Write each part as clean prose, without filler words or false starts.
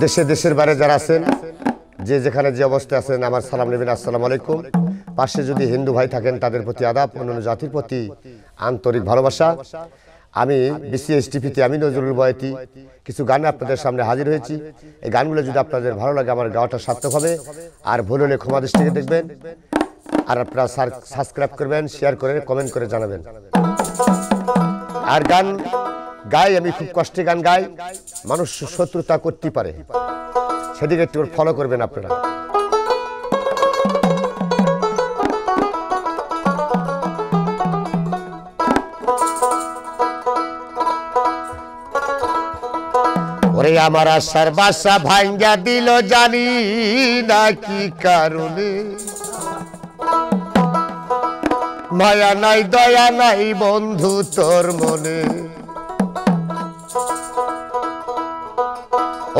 দেশে দেশের বাইরে যারা আছেন যে যেখানে যে অবস্থায় আছেন আমার সালাম নেবেন। আসসালামু আলাইকুম। পাশে যদি হিন্দু ভাই থাকেন তাদের প্রতি আদাব, অন্যান্য জাতির প্রতি আন্তরিক ভালোবাসা। আমি বিসিএস টিভিতে আমি নজরুল বয়াতি কিছু গান আপনাদের সামনে হাজির হয়েছি। এই গানগুলো যদি আপনাদের ভালো লাগে আমার গাওয়াটা সার্থক হবে। আর ভুল হলে ক্ষমা দৃষ্টিতে দেখবেন। আর আপনারা সাবস্ক্রাইব করবেন, শেয়ার করে কমেন্ট করে জানাবেন। আর গান গাই আমি খুব কষ্টে গান গাই, মানুষ শত্রুতা করতে পারে, সেদিকে একটু ফলো করবেন আপনারা। ওরে আমার আশার বাসা ভাঙ্গা দিল, জানি না কি কারণে। মায়া নাই দয়া নাই বন্ধু তোর মনে।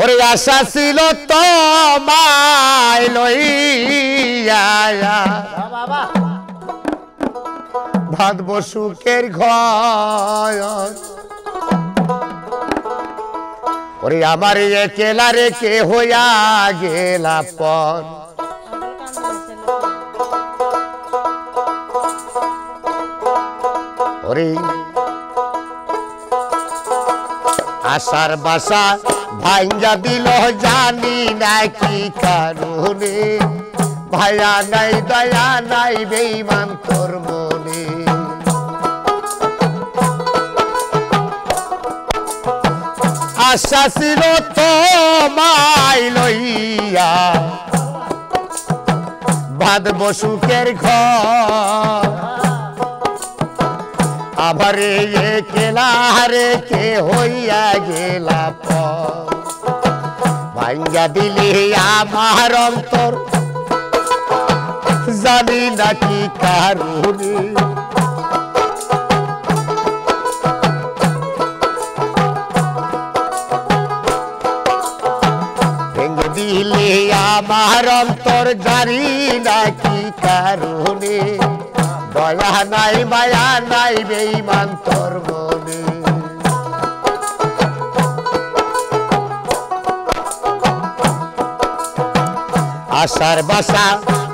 ওরে আশা ছিল তোমায় লইয়া ভাত সুখের ঘর। ওরে আমার একেলা রেখে হইয়া গেলা পর। ওরে আশার বাসা ভাঙ্গা দিল, জানি না কি কারণে। ভায়া নাই দয়া নাই বেঈমান তোর মনে। আশা ছিল তোমায় লইয়া বাঁধব সুখের ঘর। আবার একেলা রেখে হইয়া গেলা পর। ভাঙ্গা দিলে আমার অন্তর, জানি না কি কারণে। ভেঙে দিলে আমার অন্তর, জানি না কি কারণে। দয়া নাই মায়া নাই বেঈমান তোর মনে। আশার বাসা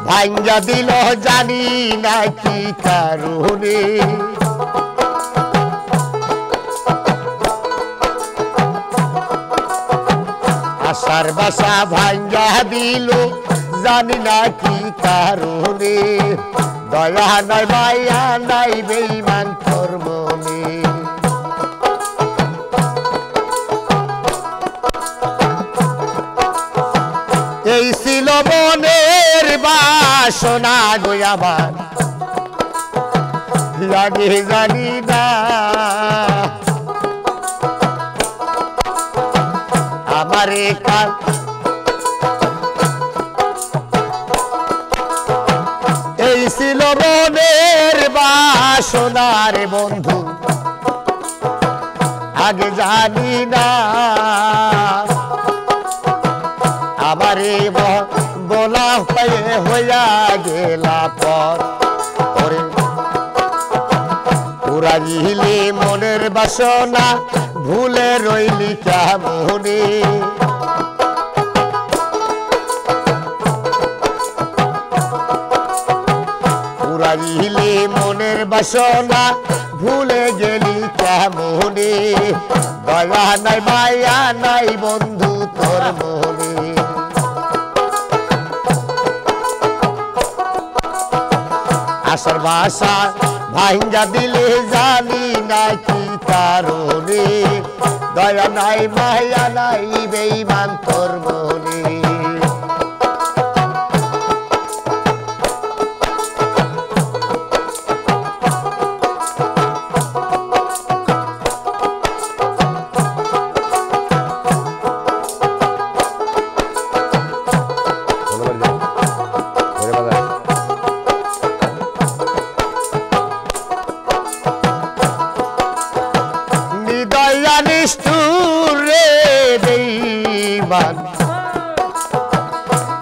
ভাঙ্গা দিল, জানি না কি কারণে। আশার বাসা ভাঙ্গা দিল, জানি না কি কারণে। দয়া নাই মায়া নাই বেঈমান তোর মনে। এই ছিল মনের বাসনা গো আমার, লাগে জানি না। আমারে কাল এই ছিল মনের বাসনার বন্ধু, আগে জানি না। আমারে বলা হইয়া গেলা পর। ওরে পুরাইলি মনের বাসনা, ভুলে রইলি কেমনে। পুরাইলি মনের বাসনা, ভুলে গেলি কেমনে। দয়া নাই মায়া নাই বন্ধু তোর মনে। আশার বাসা ভাঙ্গা দিলে, জানি না কি কারণে। দয়া নাই মায়া নাই বেঈমান তোর মনে।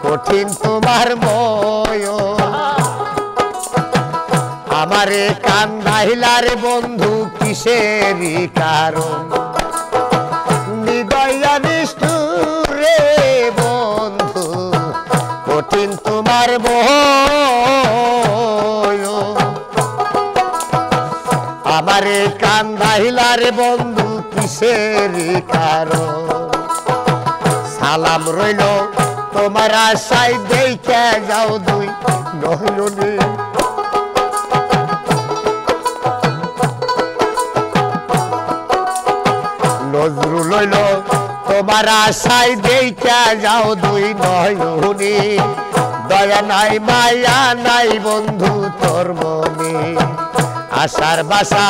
কঠিন তোমার ময়, আমারে কান্দাইলার বন্ধু কিসেরই কারণ। নিদয়া নিষ্ঠুরে পারবো আমারে কান্দাইলার বন্ধু কিসের কারণ সালাম রইল তোমার আশায় দেখে যাও দুই নয়নে নজরুল হইল তোমার আশায় দেখে যাও দুই নয়নে দয়া নাই মায়া নাই বন্ধু তোর মনে আশার বাসা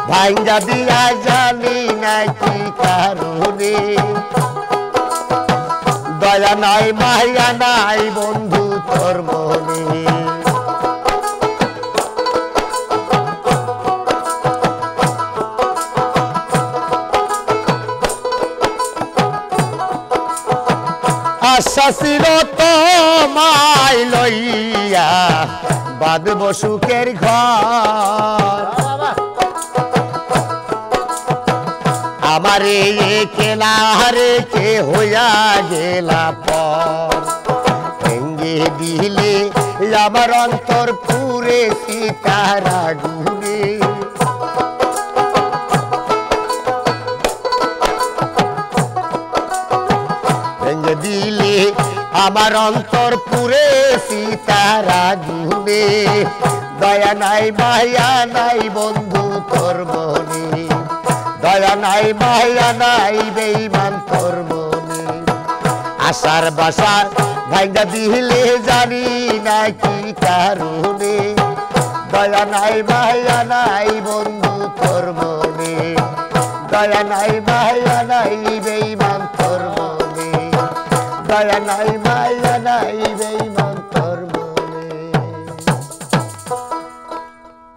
ভাঙ্গা দিয়া জানি না কি কারণে দয়া নাই মায়া নাই বন্ধু তোর মনে আশা ছিল তোমায় লইয়া বাঁধব সুখের ঘর আমারে কেলা রেখে হইয়া গেলা পর ভেঙ্গে দিলে আমার অন্তর পুরে সীতারা গুনে ভেঙ্গে দিলে আমার অন্তর পুরে সীতারা গুনে দয়া নাই মায়া নাই বন্ধু তোর মনে দয়া নাই মায়া নাই বেঈমান তোর মনে আশার বাসা ভাঙ্গা দিলে জানি না কি কারণে দয়া নাই মায়া নাই বন্ধু তোর মনে দয়া নাই মায়া নাই বেঈমান তোর মনে দয়া নাই